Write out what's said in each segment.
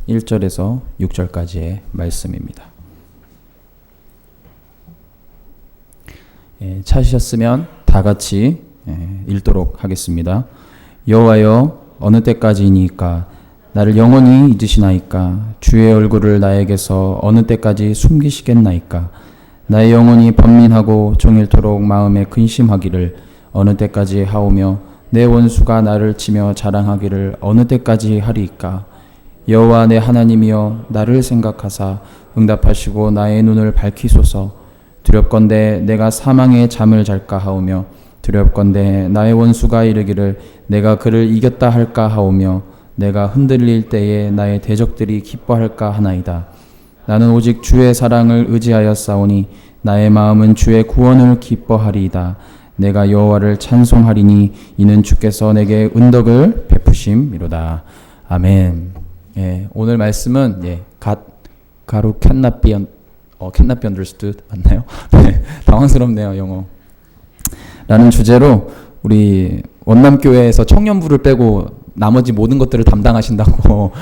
1절에서 6절까지의 말씀입니다. 찾으셨으면 다 같이 읽도록 하겠습니다. 여호와여, 어느 때까지이니까 나를 영원히 잊으시나이까? 주의 얼굴을 나에게서 어느 때까지 숨기시겠나이까? 나의 영혼이 번민하고 종일토록 마음에 근심하기를 어느 때까지 하오며 내 원수가 나를 치며 자랑하기를 어느 때까지 하리이까? 여호와 내 하나님이여, 나를 생각하사 응답하시고 나의 눈을 밝히소서. 두렵건대 내가 사망의 잠을 잘까 하오며 두렵건대 나의 원수가 이르기를 내가 그를 이겼다 할까 하오며 내가 흔들릴 때에 나의 대적들이 기뻐할까 하나이다. 나는 오직 주의 사랑을 의지하여 싸우니 나의 마음은 주의 구원을 기뻐하리이다. 내가 여호와를 찬송하리니 이는 주께서 내게 은덕을 베푸심이로다. 아멘. 오늘 말씀은 가루 cannot be understood 맞나요? 네, 당황스럽네요, 영어. 라는 주제로 우리 원남교회에서 청년부를 빼고 나머지 모든 것들을 담당하신다고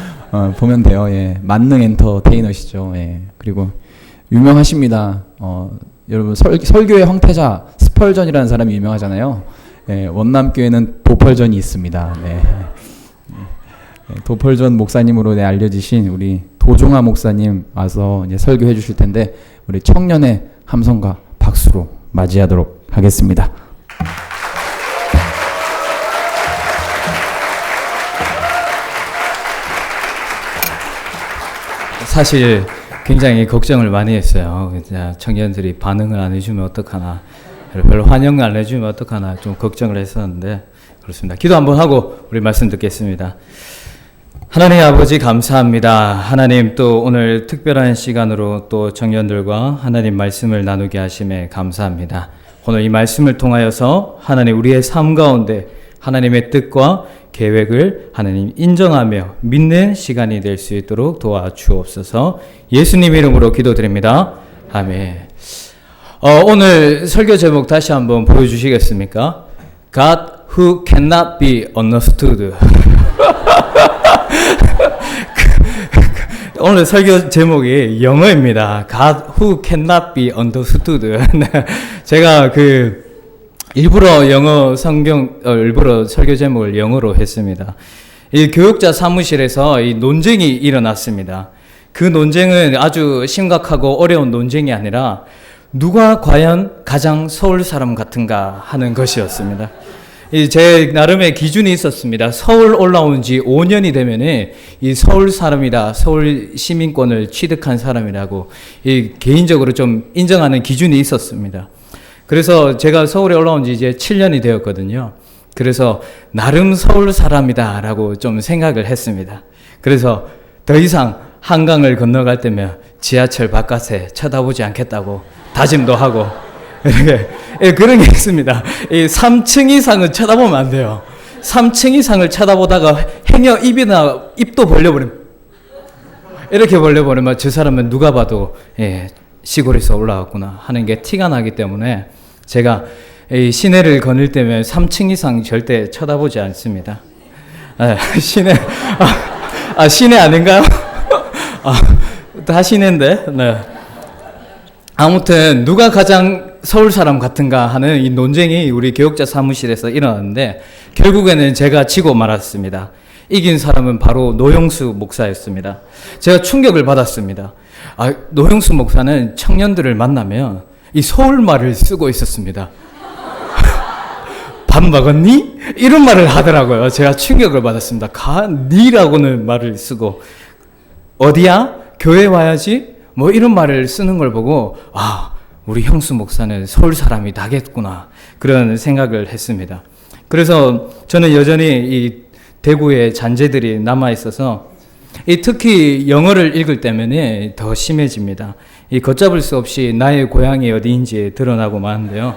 보면 돼요. 만능 엔터테이너시죠. 그리고 유명하십니다. 여러분 설교의 황태자 스펄전이라는 사람이 유명하잖아요. 원남교회는 도펄전이 있습니다. 도펄전 목사님으로 알려지신 우리 도종하 목사님 와서 이제 설교해 주실 텐데 우리 청년의 함성과 박수로 맞이하도록 하겠습니다. 사실 굉장히 걱정을 많이 했어요. 청년들이 반응을 안 해주면 어떡하나, 별로 환영을 안 해주면 어떡하나 좀 걱정을 했었는데 그렇습니다. 기도 한번 하고 우리 말씀 듣겠습니다. 하나님 아버지 감사합니다. 하나님 또 오늘 특별한 시간으로 또 청년들과 하나님 말씀을 나누게 하심에 감사합니다. 오늘 이 말씀을 통하여서 하나님 우리의 삶 가운데 하나님의 뜻과 계획을 하나님 인정하며 믿는 시간이 될 수 있도록 도와주옵소서. 예수님 이름으로 기도드립니다. 아멘. 오늘 설교 제목 다시 한번 보여주시겠습니까? God who cannot be understood. 오늘 설교 제목이 영어입니다. God who cannot be understood. 제가 일부러 영어 일부러 설교 제목을 영어로 했습니다. 이 교육자 사무실에서 이 논쟁이 일어났습니다. 그 논쟁은 아주 심각하고 어려운 논쟁이 아니라 누가 과연 가장 서울 사람 같은가 하는 것이었습니다. 제 나름의 기준이 있었습니다. 서울 올라온 지 5년이 되면은 이 서울 사람이다, 서울 시민권을 취득한 사람이라고 개인적으로 좀 인정하는 기준이 있었습니다. 그래서 제가 서울에 올라온 지 이제 7년이 되었거든요. 그래서 나름 서울 사람이다 라고 좀 생각을 했습니다. 그래서 더 이상 한강을 건너갈 때면 지하철 바깥에 쳐다보지 않겠다고 다짐도 하고 그런 게 있습니다. 3층 이상은 쳐다보면 안 돼요. 3층 이상을 쳐다보다가 행여 입도 벌려버리면 이렇게 벌려버리면 저 사람은 누가 봐도 시골에서 올라왔구나 하는 게 티가 나기 때문에 제가 이 시내를 거닐 때면 3층 이상 절대 쳐다보지 않습니다. 시내 아닌가요? 다 시내인데. 네. 아무튼 누가 가장 서울 사람 같은가 하는 이 논쟁이 우리 교육자 사무실에서 일어났는데 결국에는 제가 지고 말았습니다. 이긴 사람은 바로 노영수 목사였습니다. 제가 충격을 받았습니다. 노영수 목사는 청년들을 만나면 이 서울말을 쓰고 있었습니다. 밥 먹었니? 이런 말을 하더라고요. 제가 충격을 받았습니다. 니라고는 말을 쓰고 어디야? 교회 와야지? 뭐 이런 말을 쓰는 걸 보고 우리 형수 목사는 서울 사람이 나겠구나 그런 생각을 했습니다. 그래서 저는 여전히 이 대구에 잔재들이 남아있어서 특히 영어를 읽을 때면 더 심해집니다. 걷잡을 수 없이 나의 고향이 어디인지 드러나고 마는데요.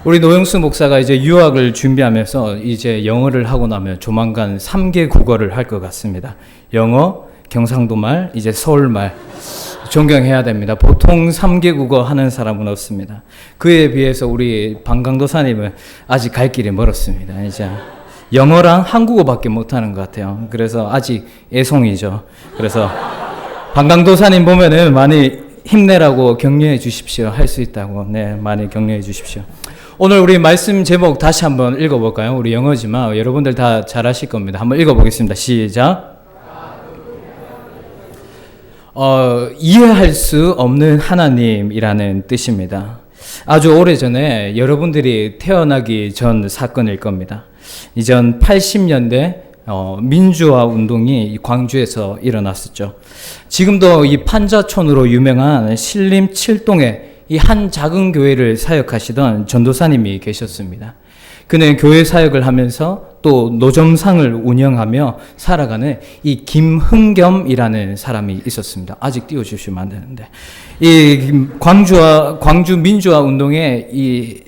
우리 노영수 목사가 이제 유학을 준비하면서 이제 영어를 하고 나면 조만간 3개 국어를 할 것 같습니다. 영어, 경상도말, 이제 서울말. 존경해야 됩니다. 보통 3개 국어 하는 사람은 없습니다. 그에 비해서 우리 방강도사님은 아직 갈 길이 멀었습니다. 이제 영어랑 한국어밖에 못하는 것 같아요. 그래서 아직 애송이죠. 그래서 방강도사님 보면은 많이 힘내라고 격려해 주십시오. 할 수 있다고. 네, 많이 격려해 주십시오. 오늘 우리 말씀 제목 다시 한번 읽어볼까요? 우리 영어지만 여러분들 다 잘하실 겁니다. 한번 읽어보겠습니다. 시작. 이해할 수 없는 하나님이라는 뜻입니다. 아주 오래전에 여러분들이 태어나기 전 사건일 겁니다. 이전 80년대 민주화 운동이 이 광주에서 일어났었죠. 지금도 이 판자촌으로 유명한 신림 7동에 이 한 작은 교회를 사역하시던 전도사님이 계셨습니다. 그는 교회 사역을 하면서 또 노점상을 운영하며 살아가는 이 김흥겸이라는 사람이 있었습니다. 아직 띄워주시면 안 되는데. 이 광주 민주화 운동에 이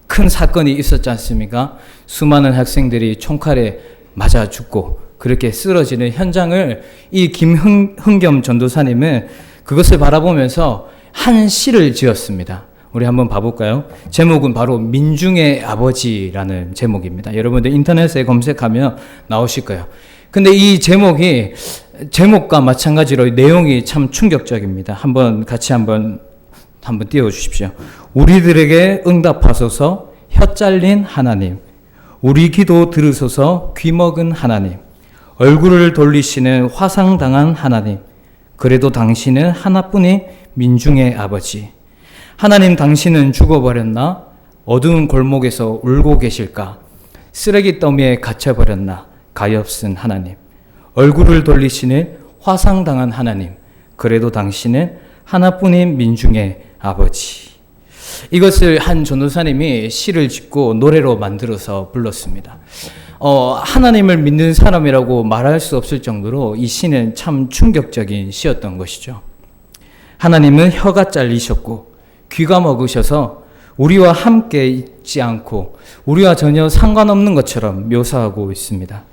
큰 사건이 있었지 않습니까? 수많은 학생들이 총칼에 맞아 죽고 그렇게 쓰러지는 현장을 이 김흥겸 전도사님은 그것을 바라보면서 한 시를 지었습니다. 우리 한번 봐볼까요? 제목은 바로 민중의 아버지라는 제목입니다. 여러분들 인터넷에 검색하면 나오실 거예요. 근데 이 제목과 마찬가지로 내용이 참 충격적입니다. 같이 한번 띄워주십시오. 우리들에게 응답하소서 혀 잘린 하나님. 우리 기도 들으소서 귀 먹은 하나님. 얼굴을 돌리시는 화상당한 하나님. 그래도 당신은 하나뿐인 민중의 아버지. 하나님 당신은 죽어버렸나? 어두운 골목에서 울고 계실까? 쓰레기 더미에 갇혀버렸나? 가엾은 하나님. 얼굴을 돌리시는 화상당한 하나님. 그래도 당신은 하나뿐인 민중의 아버지. 이것을 한 전도사님이 시를 짓고 노래로 만들어서 불렀습니다. 하나님을 믿는 사람이라고 말할 수 없을 정도로 이 시는 참 충격적인 시였던 것이죠. 하나님은 혀가 잘리셨고 귀가 먹으셔서 우리와 함께 있지 않고 우리와 전혀 상관없는 것처럼 묘사하고 있습니다.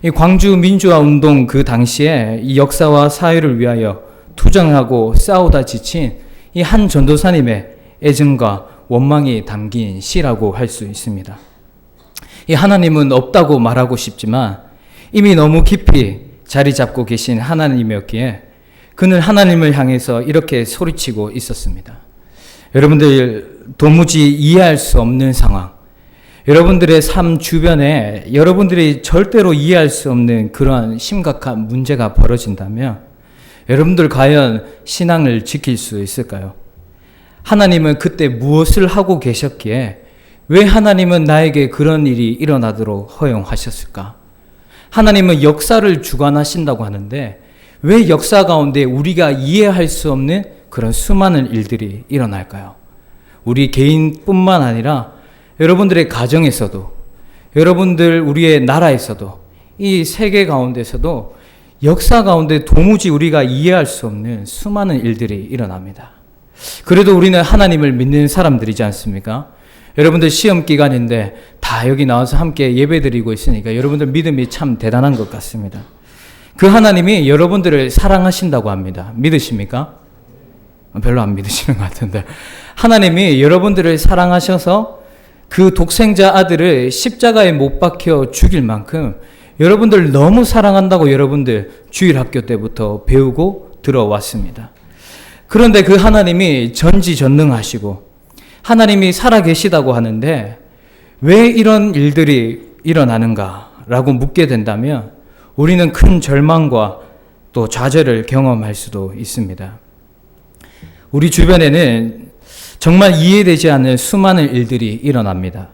이 광주 민주화 운동 그 당시에 이 역사와 사회를 위하여 투쟁하고 싸우다 지친 이 한 전도사님의 애증과 원망이 담긴 시라고 할 수 있습니다. 이 하나님은 없다고 말하고 싶지만 이미 너무 깊이 자리 잡고 계신 하나님이었기에 그는 하나님을 향해서 이렇게 소리치고 있었습니다. 여러분들 도무지 이해할 수 없는 상황, 여러분들의 삶 주변에 여러분들이 절대로 이해할 수 없는 그러한 심각한 문제가 벌어진다면 여러분들 과연 신앙을 지킬 수 있을까요? 하나님은 그때 무엇을 하고 계셨기에 왜 하나님은 나에게 그런 일이 일어나도록 허용하셨을까? 하나님은 역사를 주관하신다고 하는데 왜 역사 가운데 우리가 이해할 수 없는 그런 수많은 일들이 일어날까요? 우리 개인뿐만 아니라 여러분들의 가정에서도, 여러분들 우리의 나라에서도, 이 세계 가운데서도 역사 가운데 도무지 우리가 이해할 수 없는 수많은 일들이 일어납니다. 그래도 우리는 하나님을 믿는 사람들이지 않습니까? 여러분들 시험 기간인데 다 여기 나와서 함께 예배드리고 있으니까 여러분들 믿음이 참 대단한 것 같습니다. 그 하나님이 여러분들을 사랑하신다고 합니다. 믿으십니까? 별로 안 믿으시는 것 같은데. 하나님이 여러분들을 사랑하셔서 그 독생자 아들을 십자가에 못 박혀 죽일 만큼 여러분들 너무 사랑한다고 여러분들 주일학교 때부터 배우고 들어왔습니다. 그런데 그 하나님이 전지전능하시고 하나님이 살아계시다고 하는데 왜 이런 일들이 일어나는가라고 묻게 된다면 우리는 큰 절망과 또 좌절을 경험할 수도 있습니다. 우리 주변에는 정말 이해되지 않는 수많은 일들이 일어납니다.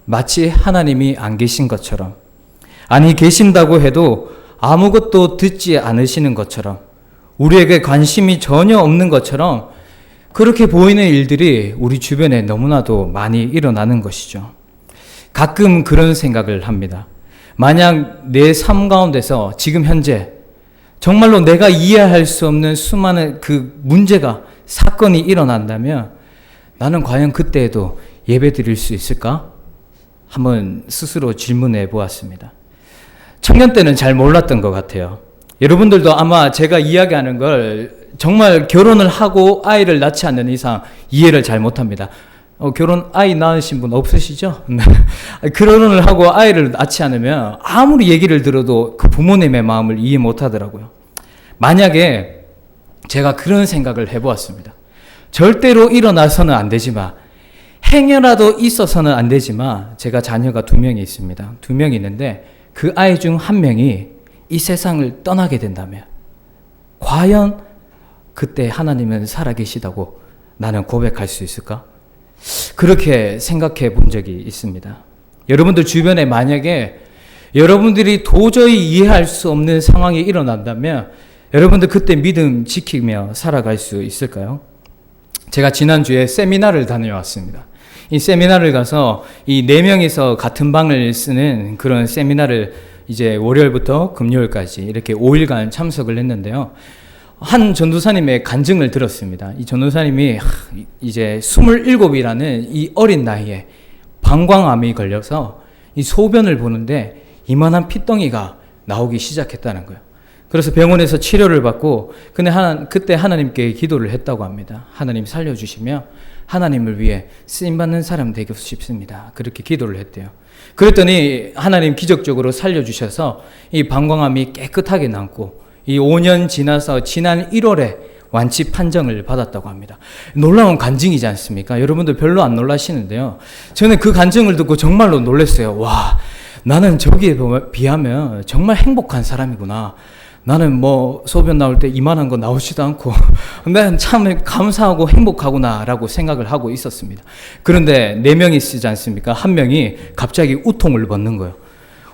마치 하나님이 안 계신 것처럼, 아니 계신다고 해도 아무것도 듣지 않으시는 것처럼, 우리에게 관심이 전혀 없는 것처럼 그렇게 보이는 일들이 우리 주변에 너무나도 많이 일어나는 것이죠. 가끔 그런 생각을 합니다. 만약 내 삶 가운데서 지금 현재 정말로 내가 이해할 수 없는 수많은 그 문제가, 사건이 일어난다면 나는 과연 그때에도 예배 드릴 수 있을까? 한번 스스로 질문해 보았습니다. 청년 때는 잘 몰랐던 것 같아요. 여러분들도 아마 제가 이야기하는 걸 정말 결혼을 하고 아이를 낳지 않는 이상 이해를 잘 못합니다. 결혼 아이 낳으신 분 없으시죠? 결혼을 하고 아이를 낳지 않으면 아무리 얘기를 들어도 그 부모님의 마음을 이해 못 하더라고요. 만약에 제가 그런 생각을 해보았습니다. 절대로 일어나서는 안 되지만 행여라도 있어서는 안 되지만 제가 자녀가 2명이 있습니다. 2명이 있는데 그 아이 중 1명이 이 세상을 떠나게 된다면 과연 그때 하나님은 살아계시다고 나는 고백할 수 있을까? 그렇게 생각해 본 적이 있습니다. 여러분들 주변에 만약에 여러분들이 도저히 이해할 수 없는 상황이 일어난다면 여러분들 그때 믿음 지키며 살아갈 수 있을까요? 제가 지난주에 세미나를 다녀왔습니다. 이 세미나를 가서 이 4명이서 같은 방을 쓰는 그런 세미나를 이제 월요일부터 금요일까지 이렇게 5일간 참석을 했는데요. 한 전도사님의 간증을 들었습니다. 이 전도사님이 이제 27이라는 이 어린 나이에 방광암이 걸려서 이 소변을 보는데 이만한 핏덩이가 나오기 시작했다는 거예요. 그래서 병원에서 치료를 받고 그때 하나님께 기도를 했다고 합니다. 하나님 살려주시며 하나님을 위해 쓰임받는 사람 되고 싶습니다. 그렇게 기도를 했대요. 그랬더니 하나님 기적적으로 살려주셔서 이 방광암이 깨끗하게 남고 이 5년 지나서 지난 1월에 완치 판정을 받았다고 합니다. 놀라운 간증이지 않습니까? 여러분들 별로 안 놀라시는데요. 저는 그 간증을 듣고 정말로 놀랐어요. 와, 나는 저기에 비하면 정말 행복한 사람이구나. 나는 뭐 소변 나올 때 이만한 거 나오지도 않고 난 참 감사하고 행복하구나 라고 생각을 하고 있었습니다. 그런데 4명이 쓰지 않습니까? 1명이 갑자기 우통을 벗는 거예요.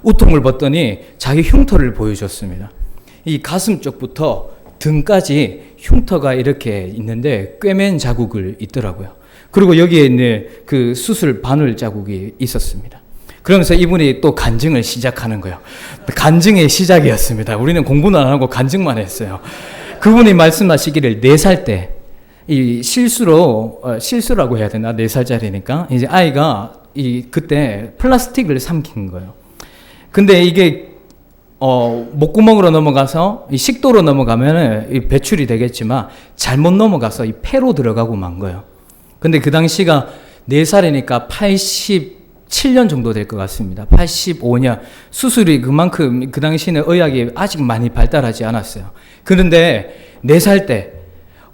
우통을 벗더니 자기 흉터를 보여줬습니다. 이 가슴 쪽부터 등까지 흉터가 이렇게 있는데 꿰맨 자국을 있더라고요. 그리고 여기에 있는 그 수술 바늘 자국이 있었습니다. 그러면서 이분이 또 간증을 시작하는 거예요. 간증의 시작이었습니다. 우리는 공부는 안 하고 간증만 했어요. 그분이 말씀하시기를 4살 때 이 실수라고 해야 되나? 4살짜리니까 이제 아이가 그때 플라스틱을 삼킨 거예요. 근데 이게 목구멍으로 넘어가서 이 식도로 넘어가면은 배출이 되겠지만 잘못 넘어가서 이 폐로 들어가고 만 거예요. 근데 그 당시가 4살이니까 87년 정도 될 것 같습니다. 85년. 수술이 그만큼 그 당시에는 의학이 아직 많이 발달하지 않았어요. 그런데 4살 때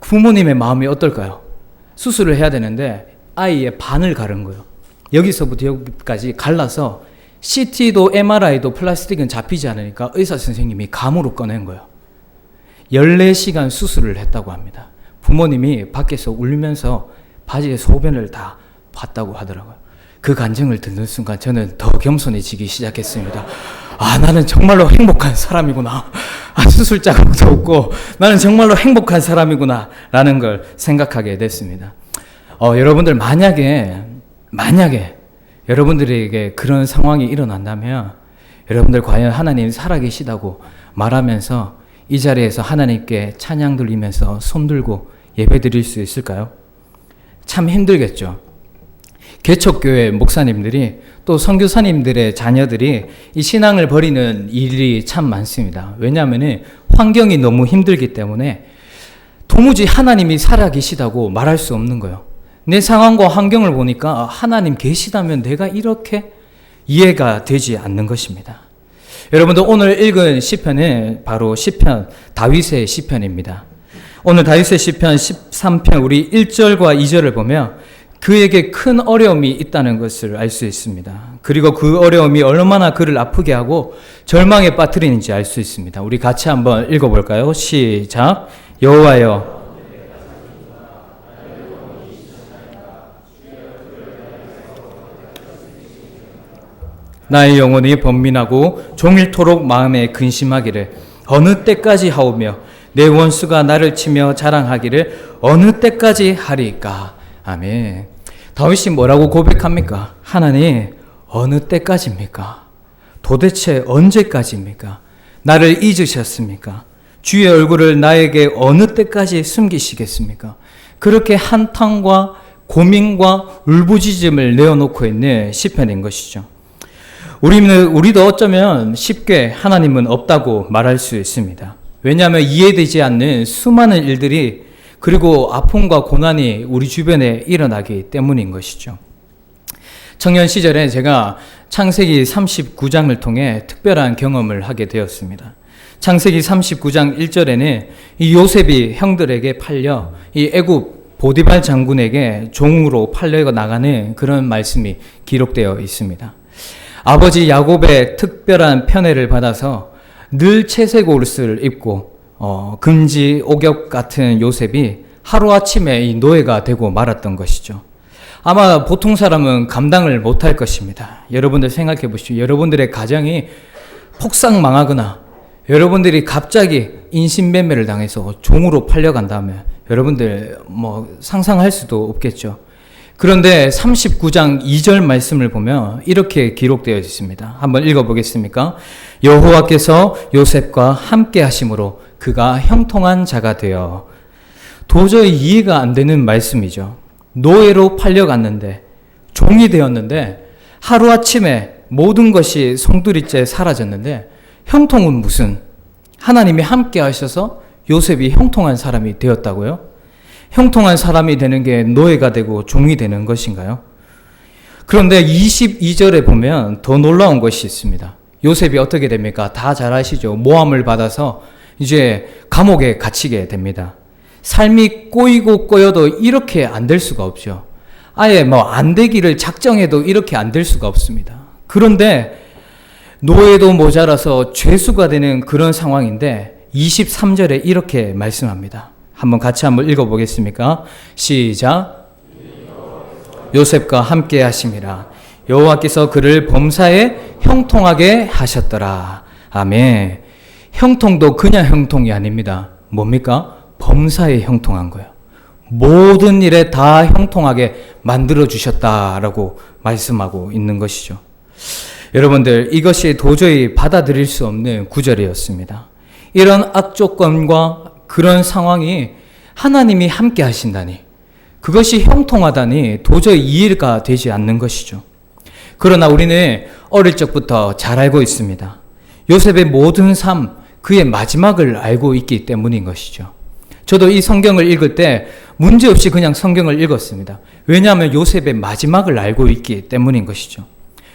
부모님의 마음이 어떨까요? 수술을 해야 되는데 아이의 반을 가른 거예요. 여기서부터 여기까지 갈라서 CT도 MRI도 플라스틱은 잡히지 않으니까 의사 선생님이 감으로 꺼낸 거예요. 14시간 수술을 했다고 합니다. 부모님이 밖에서 울면서 바지에 소변을 다 봤다고 하더라고요. 그 간증을 듣는 순간 저는 더 겸손해지기 시작했습니다. 아, 나는 정말로 행복한 사람이구나. 수술 자국도 없고 나는 정말로 행복한 사람이구나 라는 걸 생각하게 됐습니다. 여러분들 만약에 여러분들에게 그런 상황이 일어난다면 여러분들 과연 하나님 살아계시다고 말하면서 이 자리에서 하나님께 찬양 돌리면서 손 들고 예배 드릴 수 있을까요? 참 힘들겠죠. 개척교회 목사님들이 또 선교사님들의 자녀들이 이 신앙을 버리는 일이 참 많습니다. 왜냐하면 환경이 너무 힘들기 때문에 도무지 하나님이 살아계시다고 말할 수 없는 거예요. 내 상황과 환경을 보니까 하나님 계시다면 내가 이렇게 이해가 되지 않는 것입니다. 여러분들 오늘 읽은 시편은 바로 시편 다윗의 시편입니다. 오늘 다윗의 시편 13편 우리 1절과 2절을 보면 그에게 큰 어려움이 있다는 것을 알 수 있습니다. 그리고 그 어려움이 얼마나 그를 아프게 하고 절망에 빠뜨리는지 알 수 있습니다. 우리 같이 한번 읽어볼까요? 시작. 여호와여 나의 영혼이 번민하고 종일토록 마음에 근심하기를 어느 때까지 하오며 내 원수가 나를 치며 자랑하기를 어느 때까지 하리까. 아멘. 다윗이 뭐라고 고백합니까? 하나님, 어느 때까지입니까? 도대체 언제까지입니까? 나를 잊으셨습니까? 주의 얼굴을 나에게 어느 때까지 숨기시겠습니까? 그렇게 한탄과 고민과 울부짖음을 내어놓고 있는 시편인 것이죠. 우리도 어쩌면 쉽게 하나님은 없다고 말할 수 있습니다. 왜냐하면 이해되지 않는 수많은 일들이 그리고 아픔과 고난이 우리 주변에 일어나기 때문인 것이죠. 청년 시절에 제가 창세기 39장을 통해 특별한 경험을 하게 되었습니다. 창세기 39장 1절에는 이 요셉이 형들에게 팔려 이 애굽 보디발 장군에게 종으로 팔려 나가는 그런 말씀이 기록되어 있습니다. 아버지 야곱의 특별한 편애를 받아서 늘 채색 옷을 입고 금지 옥엽 같은 요셉이 하루아침에 이 노예가 되고 말았던 것이죠. 아마 보통 사람은 감당을 못할 것입니다. 여러분들 생각해 보십시오. 여러분들의 가정이 폭삭 망하거나 여러분들이 갑자기 인신매매를 당해서 종으로 팔려간다면 여러분들 상상할 수도 없겠죠. 그런데 39장 2절 말씀을 보면 이렇게 기록되어 있습니다. 한번 읽어보겠습니까? 여호와께서 요셉과 함께 하심으로 그가 형통한 자가 되어. 도저히 이해가 안 되는 말씀이죠. 노예로 팔려갔는데 종이 되었는데 하루아침에 모든 것이 송두리째 사라졌는데 형통은 무슨? 하나님이 함께 하셔서 요셉이 형통한 사람이 되었다고요? 형통한 사람이 되는 게 노예가 되고 종이 되는 것인가요? 그런데 22절에 보면 더 놀라운 것이 있습니다. 요셉이 어떻게 됩니까? 다 잘 아시죠? 모함을 받아서 이제 감옥에 갇히게 됩니다. 삶이 꼬이고 꼬여도 이렇게 안 될 수가 없죠. 아예 안 되기를 작정해도 이렇게 안 될 수가 없습니다. 그런데 노예도 모자라서 죄수가 되는 그런 상황인데 23절에 이렇게 말씀합니다. 같이 한번 읽어보겠습니까? 시작. 요셉과 함께 하심이라. 여호와께서 그를 범사에 형통하게 하셨더라. 아멘. 형통도 그냥 형통이 아닙니다. 뭡니까? 범사에 형통한 거예요. 모든 일에 다 형통하게 만들어 주셨다라고 말씀하고 있는 것이죠. 여러분들, 이것이 도저히 받아들일 수 없는 구절이었습니다. 이런 악조건과 그런 상황이 하나님이 함께 하신다니, 그것이 형통하다니 도저히 이해가 되지 않는 것이죠. 그러나 우리는 어릴 적부터 잘 알고 있습니다. 요셉의 모든 삶, 그의 마지막을 알고 있기 때문인 것이죠. 저도 이 성경을 읽을 때 문제없이 그냥 성경을 읽었습니다. 왜냐하면 요셉의 마지막을 알고 있기 때문인 것이죠.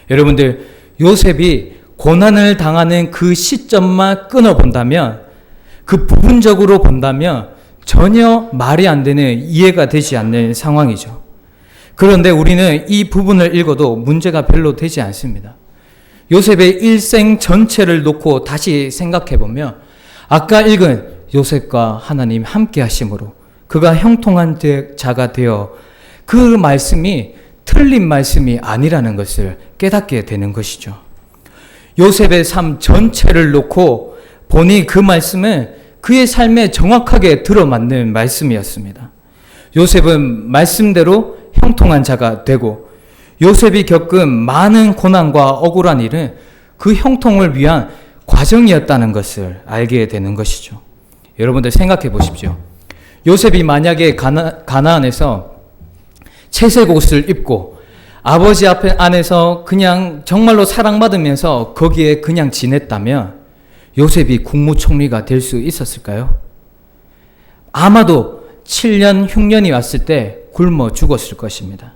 여러분들, 요셉이 고난을 당하는 그 시점만 끊어본다면, 그 부분적으로 본다면 전혀 말이 안 되는, 이해가 되지 않는 상황이죠. 그런데 우리는 이 부분을 읽어도 문제가 별로 되지 않습니다. 요셉의 일생 전체를 놓고 다시 생각해보면 아까 읽은 요셉과 하나님 함께 하심으로 그가 형통한 자가 되어, 그 말씀이 틀린 말씀이 아니라는 것을 깨닫게 되는 것이죠. 요셉의 삶 전체를 놓고 보니 그 말씀은 그의 삶에 정확하게 들어맞는 말씀이었습니다. 요셉은 말씀대로 형통한 자가 되고, 요셉이 겪은 많은 고난과 억울한 일은 그 형통을 위한 과정이었다는 것을 알게 되는 것이죠. 여러분들 생각해 보십시오. 요셉이 만약에 가나안에서 채색 옷을 입고 아버지 안에서 그냥 정말로 사랑받으면서 거기에 그냥 지냈다면 요셉이 국무총리가 될 수 있었을까요? 아마도 7년 흉년이 왔을 때 굶어 죽었을 것입니다.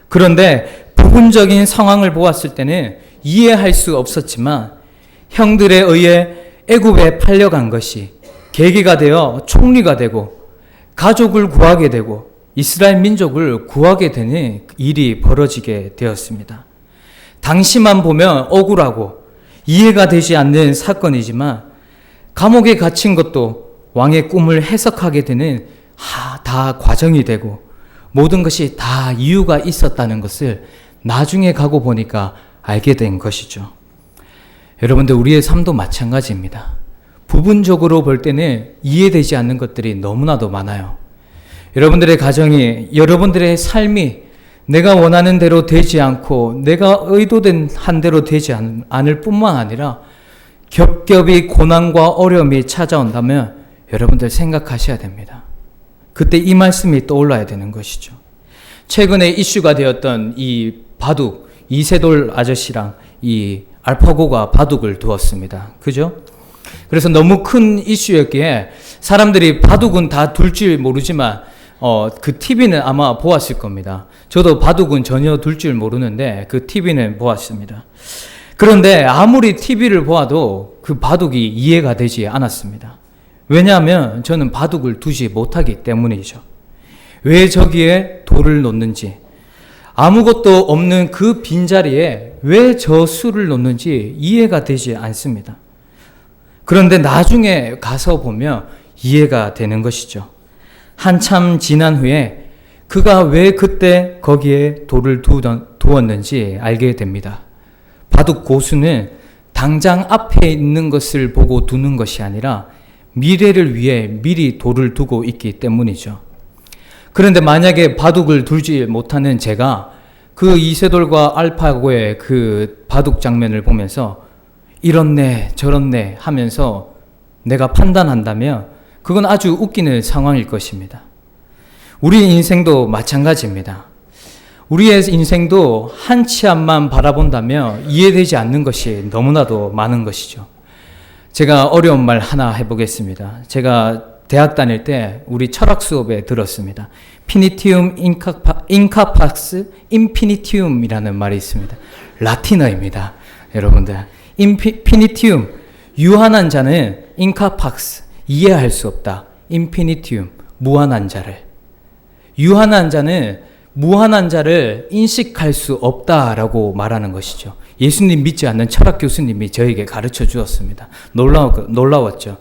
그런데 부분적인 상황을 보았을 때는 이해할 수 없었지만 형들에 의해 애굽에 팔려간 것이 계기가 되어 총리가 되고 가족을 구하게 되고 이스라엘 민족을 구하게 되는 일이 벌어지게 되었습니다. 당시만 보면 억울하고 이해가 되지 않는 사건이지만 감옥에 갇힌 것도 왕의 꿈을 해석하게 되는 다 과정이 되고 모든 것이 다 이유가 있었다는 것을 나중에 가고 보니까 알게 된 것이죠. 여러분들, 우리의 삶도 마찬가지입니다. 부분적으로 볼 때는 이해되지 않는 것들이 너무나도 많아요. 여러분들의 가정이, 여러분들의 삶이 내가 원하는 대로 되지 않고 내가 의도된 한 대로 되지 않을 뿐만 아니라 겹겹이 고난과 어려움이 찾아온다면 여러분들 생각하셔야 됩니다. 그때 이 말씀이 떠올라야 되는 것이죠. 최근에 이슈가 되었던 이 바둑, 이세돌 아저씨랑 이 알파고가 바둑을 두었습니다. 그죠? 그래서 너무 큰 이슈였기에 사람들이 바둑은 다 둘 줄 모르지만 그 TV는 아마 보았을 겁니다. 저도 바둑은 전혀 둘 줄 모르는데 그 TV는 보았습니다. 그런데 아무리 TV를 보아도 그 바둑이 이해가 되지 않았습니다. 왜냐하면 저는 바둑을 두지 못하기 때문이죠. 왜 저기에 돌을 놓는지, 아무것도 없는 그 빈자리에 왜 저 수를 놓는지 이해가 되지 않습니다. 그런데 나중에 가서 보면 이해가 되는 것이죠. 한참 지난 후에 그가 왜 그때 거기에 돌을 두었는지 알게 됩니다. 바둑 고수는 당장 앞에 있는 것을 보고 두는 것이 아니라 미래를 위해 미리 돌을 두고 있기 때문이죠. 그런데 만약에 바둑을 두지 못하는 제가 그 이세돌과 알파고의 그 바둑 장면을 보면서 이렇네 저렇네 하면서 내가 판단한다면 그건 아주 웃기는 상황일 것입니다. 우리 인생도 마찬가지입니다. 우리의 인생도 한 치 앞만 바라본다면 이해되지 않는 것이 너무나도 많은 것이죠. 제가 어려운 말 하나 해보겠습니다. 제가 대학 다닐 때 우리 철학 수업에 들었습니다. 피니티움 인카팍스 인피니티움이라는 말이 있습니다. 라틴어입니다. 여러분들. 피니티움, 유한한 자는 인카팍스, 이해할 수 없다. 인피니티움, 무한한 자를. 유한한 자는 무한한 자를 인식할 수 없다라고 말하는 것이죠. 예수님 믿지 않는 철학 교수님이 저에게 가르쳐 주었습니다. 놀라웠죠.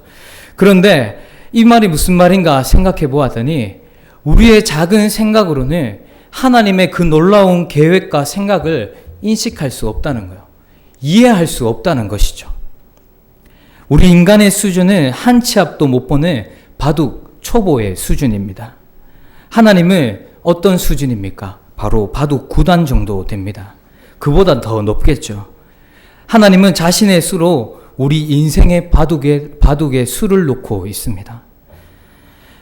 그런데 이 말이 무슨 말인가 생각해 보았더니 우리의 작은 생각으로는 하나님의 그 놀라운 계획과 생각을 인식할 수 없다는 거예요. 이해할 수 없다는 것이죠. 우리 인간의 수준은 한 치 앞도 못 보는 바둑 초보의 수준입니다. 하나님은 어떤 수준입니까? 바로 바둑 9단 정도 됩니다. 그보다 더 높겠죠. 하나님은 자신의 수로 우리 인생의 바둑에 수를 놓고 있습니다.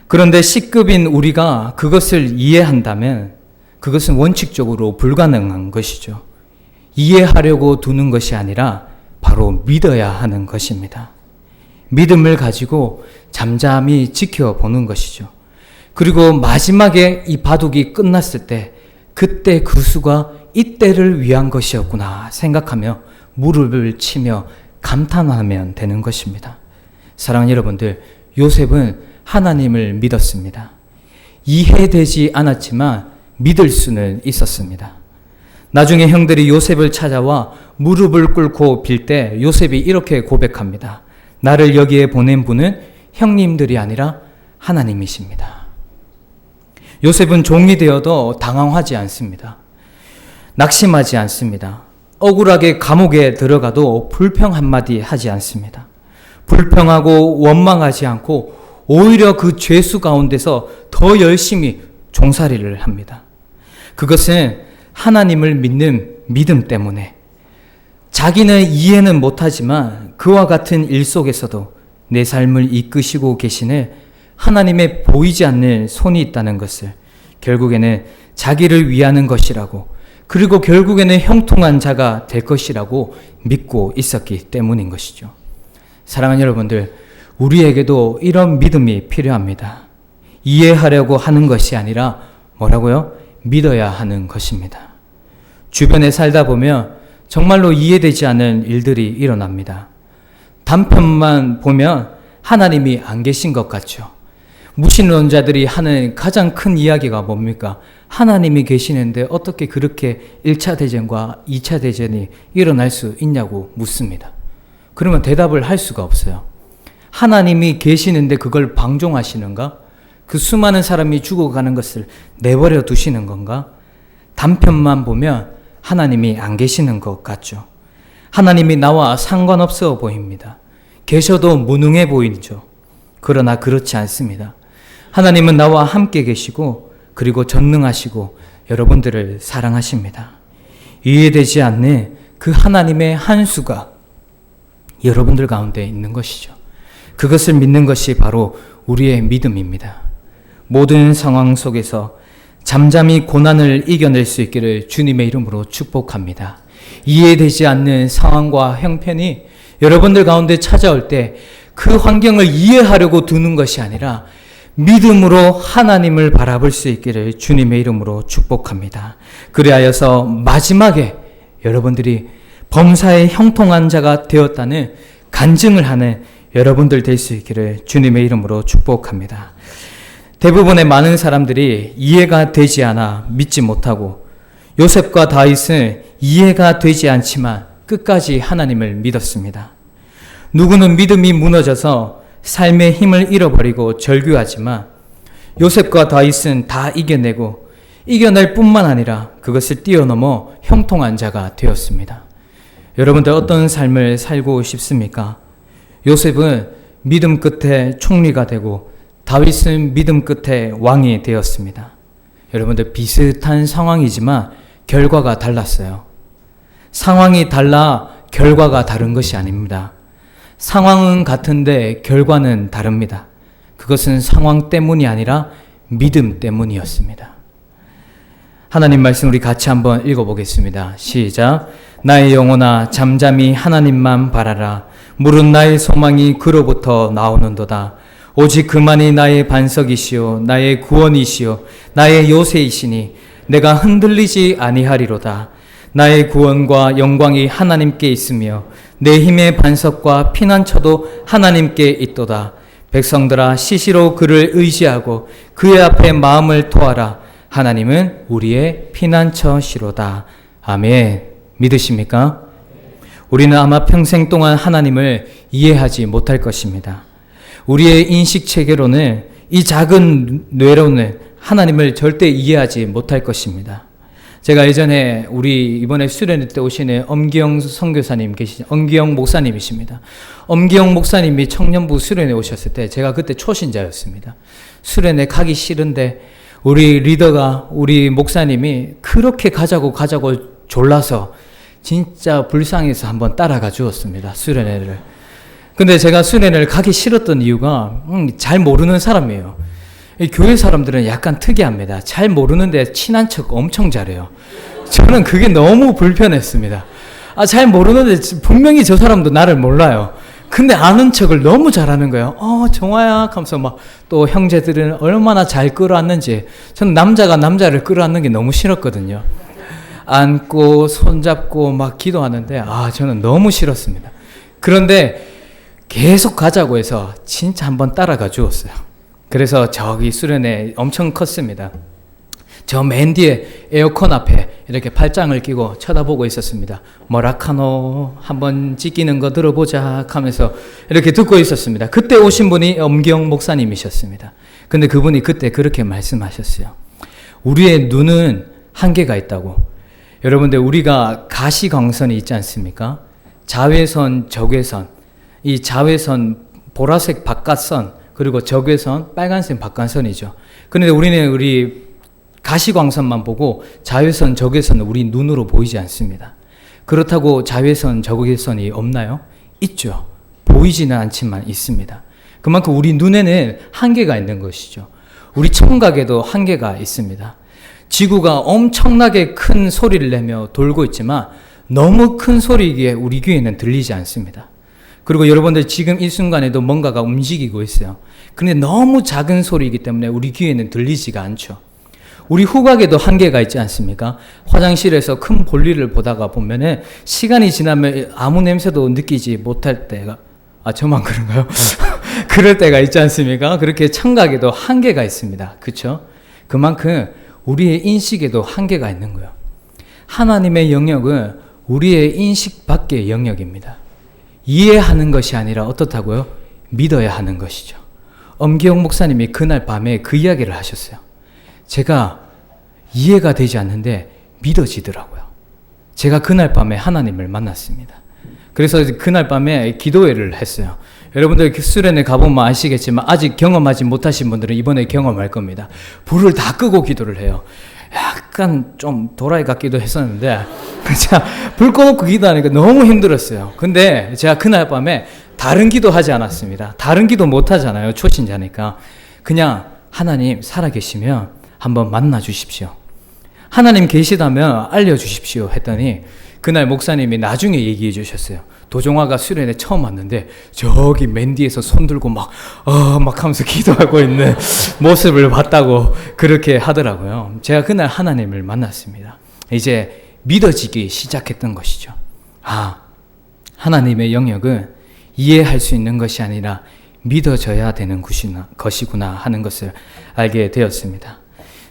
그런데 C급인 우리가 그것을 이해한다면 그것은 원칙적으로 불가능한 것이죠. 이해하려고 두는 것이 아니라 바로 믿어야 하는 것입니다. 믿음을 가지고 잠잠히 지켜보는 것이죠. 그리고 마지막에 이 바둑이 끝났을 때 그때 그 수가 이때를 위한 것이었구나 생각하며 무릎을 치며 감탄하면 되는 것입니다. 사랑하는 여러분들, 요셉은 하나님을 믿었습니다. 이해되지 않았지만 믿을 수는 있었습니다. 나중에 형들이 요셉을 찾아와 무릎을 꿇고 빌 때 요셉이 이렇게 고백합니다. 나를 여기에 보낸 분은 형님들이 아니라 하나님이십니다. 요셉은 종이 되어도 당황하지 않습니다. 낙심하지 않습니다. 억울하게 감옥에 들어가도 불평 한마디 하지 않습니다. 불평하고 원망하지 않고 오히려 그 죄수 가운데서 더 열심히 종살이를 합니다. 그것은 하나님을 믿는 믿음 때문에 자기는 이해는 못하지만 그와 같은 일 속에서도 내 삶을 이끄시고 계시는 하나님의 보이지 않는 손이 있다는 것을 결국에는 자기를 위하는 것이라고 그리고 결국에는 형통한 자가 될 것이라고 믿고 있었기 때문인 것이죠. 사랑하는 여러분들, 우리에게도 이런 믿음이 필요합니다. 이해하려고 하는 것이 아니라 뭐라고요? 믿어야 하는 것입니다. 주변에 살다 보면 정말로 이해되지 않는 일들이 일어납니다. 단편만 보면 하나님이 안 계신 것 같죠. 무신론자들이 하는 가장 큰 이야기가 뭡니까? 하나님이 계시는데 어떻게 그렇게 1차 대전과 2차 대전이 일어날 수 있냐고 묻습니다. 그러면 대답을 할 수가 없어요. 하나님이 계시는데 그걸 방종하시는가? 그 수많은 사람이 죽어가는 것을 내버려 두시는 건가? 단편만 보면 하나님이 안 계시는 것 같죠. 하나님이 나와 상관없어 보입니다. 계셔도 무능해 보이죠. 그러나 그렇지 않습니다. 하나님은 나와 함께 계시고 그리고 전능하시고 여러분들을 사랑하십니다. 이해되지 않는 그 하나님의 한 수가 여러분들 가운데 있는 것이죠. 그것을 믿는 것이 바로 우리의 믿음입니다. 모든 상황 속에서 잠잠히 고난을 이겨낼 수 있기를 주님의 이름으로 축복합니다. 이해되지 않는 상황과 형편이 여러분들 가운데 찾아올 때 그 환경을 이해하려고 두는 것이 아니라 믿음으로 하나님을 바라볼 수 있기를 주님의 이름으로 축복합니다. 그리하여서 마지막에 여러분들이 범사에 형통한 자가 되었다는 간증을 하는 여러분들 될 수 있기를 주님의 이름으로 축복합니다. 대부분의 많은 사람들이 이해가 되지 않아 믿지 못하고 요셉과 다윗은 이해가 되지 않지만 끝까지 하나님을 믿었습니다. 누구는 믿음이 무너져서 삶의 힘을 잃어버리고 절규하지만 요셉과 다윗은 다 이겨내고 이겨낼 뿐만 아니라 그것을 뛰어넘어 형통한 자가 되었습니다. 여러분들 어떤 삶을 살고 싶습니까? 요셉은 믿음 끝에 총리가 되고 다윗은 믿음 끝에 왕이 되었습니다. 여러분들 비슷한 상황이지만 결과가 달랐어요. 상황이 달라 결과가 다른 것이 아닙니다. 상황은 같은데 결과는 다릅니다. 그것은 상황 때문이 아니라 믿음 때문이었습니다. 하나님 말씀 우리 같이 한번 읽어보겠습니다. 시작. 나의 영혼아 잠잠히 하나님만 바라라. 물은 나의 소망이 그로부터 나오는도다. 오직 그만이 나의 반석이시요 나의 구원이시요 나의 요새이시니 내가 흔들리지 아니하리로다. 나의 구원과 영광이 하나님께 있으며 내 힘의 반석과 피난처도 하나님께 있도다. 백성들아 시시로 그를 의지하고 그의 앞에 마음을 토하라. 하나님은 우리의 피난처시로다. 아멘. 믿으십니까? 우리는 아마 평생 동안 하나님을 이해하지 못할 것입니다. 우리의 인식 체계로는 이 작은 뇌로는 하나님을 절대 이해하지 못할 것입니다. 제가 예전에 우리 이번에 수련회 때 오시는 엄기영 선교사님 엄기영 목사님이십니다. 엄기영 목사님이 청년부 수련회 오셨을 때 제가 그때 초신자였습니다. 수련회 가기 싫은데 우리 리더가 우리 목사님이 그렇게 가자고 졸라서 진짜 불쌍해서 한번 따라가 주었습니다. 수련회를. 근데 제가 수련회를 가기 싫었던 이유가 잘 모르는 사람이에요. 교회 사람들은 약간 특이합니다. 잘 모르는데 친한 척 엄청 잘해요. 저는 그게 너무 불편했습니다. 잘 모르는데 분명히 저 사람도 나를 몰라요. 근데 아는 척을 너무 잘하는 거예요. 정화야 하면서 막 또 형제들은 얼마나 잘 끌어안는지. 저는 남자가 남자를 끌어안는 게 너무 싫었거든요. 안고 손잡고 막 기도하는데 저는 너무 싫었습니다. 그런데 계속 가자고 해서 진짜 한번 따라가 주었어요. 그래서 저기 수련회 엄청 컸습니다. 저 맨 뒤에 에어컨 앞에 이렇게 팔짱을 끼고 쳐다보고 있었습니다. 뭐라카노 한번 찍히는 거 들어보자 하면서 이렇게 듣고 있었습니다. 그때 오신 분이 엄기영 목사님이셨습니다. 근데 그분이 그때 그렇게 말씀하셨어요. 우리의 눈은 한계가 있다고. 여러분들 우리가 가시광선이 있지 않습니까? 자외선, 적외선. 이 자외선 보라색 바깥선 그리고 적외선 빨간색 바깥선이죠. 그런데 우리는 우리 가시광선만 보고 자외선, 적외선은 우리 눈으로 보이지 않습니다. 그렇다고 자외선, 적외선이 없나요? 있죠. 보이지는 않지만 있습니다. 그만큼 우리 눈에는 한계가 있는 것이죠. 우리 청각에도 한계가 있습니다. 지구가 엄청나게 큰 소리를 내며 돌고 있지만 너무 큰 소리기에 우리 귀에는 들리지 않습니다. 그리고 여러분들 지금 이 순간에도 뭔가가 움직이고 있어요. 그런데 너무 작은 소리이기 때문에 우리 귀에는 들리지가 않죠. 우리 후각에도 한계가 있지 않습니까? 화장실에서 큰 볼일을 보다가 보면은 시간이 지나면 아무 냄새도 느끼지 못할 때가 저만 그런가요? 그럴 때가 있지 않습니까? 그렇게 청각에도 한계가 있습니다. 그렇죠? 그만큼 우리의 인식에도 한계가 있는 거예요. 하나님의 영역은 우리의 인식 밖의 영역입니다. 이해하는 것이 아니라 어떻다고요? 믿어야 하는 것이죠. 엄기영 목사님이 그날 밤에 그 이야기를 하셨어요. 제가 이해가 되지 않는데 믿어지더라고요. 제가 그날 밤에 하나님을 만났습니다. 그래서 그날 밤에 기도회를 했어요. 여러분들 수련회 가보면 아시겠지만 아직 경험하지 못하신 분들은 이번에 경험할 겁니다. 불을 다 끄고 기도를 해요. 약간 좀 도라이 같기도 했었는데 불 꺼놓고 기도하니까 너무 힘들었어요. 근데 제가 그날 밤에 다른 기도 하지 않았습니다. 다른 기도 못 하잖아요. 초신자니까. 그냥 하나님 살아계시면 한번 만나 주십시오. 하나님 계시다면 알려주십시오 했더니 그날 목사님이 나중에 얘기해 주셨어요. 도종아가 수련회 처음 왔는데 저기 맨 뒤에서 손 들고 막 하면서 기도하고 있는 모습을 봤다고 그렇게 하더라고요. 제가 그날 하나님을 만났습니다. 이제 믿어지기 시작했던 것이죠. 하나님의 영역은 이해할 수 있는 것이 아니라 믿어져야 되는 것이구나 하는 것을 알게 되었습니다.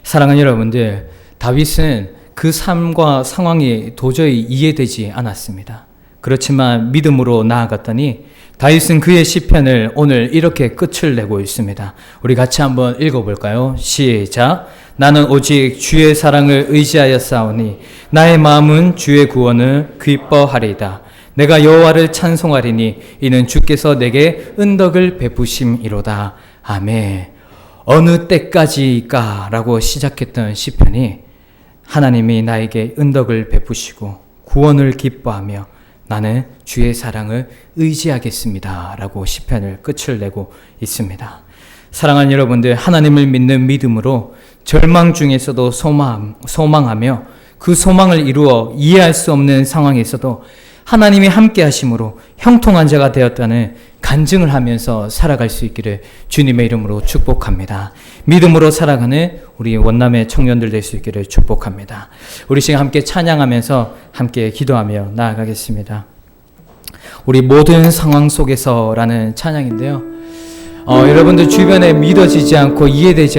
사랑하는 여러분들, 다윗은 그 삶과 상황이 도저히 이해되지 않았습니다. 그렇지만 믿음으로 나아갔더니 다윗은 그의 시편을 오늘 이렇게 끝을 내고 있습니다. 우리 같이 한번 읽어볼까요? 시작. 나는 오직 주의 사랑을 의지하여 싸우니 나의 마음은 주의 구원을 기뻐하리이다. 내가 여호와를 찬송하리니 이는 주께서 내게 은덕을 베푸심이로다. 아멘. 어느 때까지일까? 라고 시작했던 시편이 하나님이 나에게 은덕을 베푸시고 구원을 기뻐하며 나는 주의 사랑을 의지하겠습니다. 라고 시편을 끝을 내고 있습니다. 사랑하는 여러분들, 하나님을 믿는 믿음으로 절망 중에서도 소망하며 그 소망을 이루어 이해할 수 없는 상황에서도 하나님이 함께 하심으로 형통한 자가 되었다는 간증을 하면서 살아갈 수 있기를 주님의 이름으로 축복합니다. 믿음으로 살아가는 우리 원남의 청년들 될 수 있기를 축복합니다. 우리 시간 함께 찬양하면서 함께 기도하며 나아가겠습니다. 우리 모든 상황 속에서라는 찬양인데요. 여러분들 주변에 믿어지지 않고 이해되지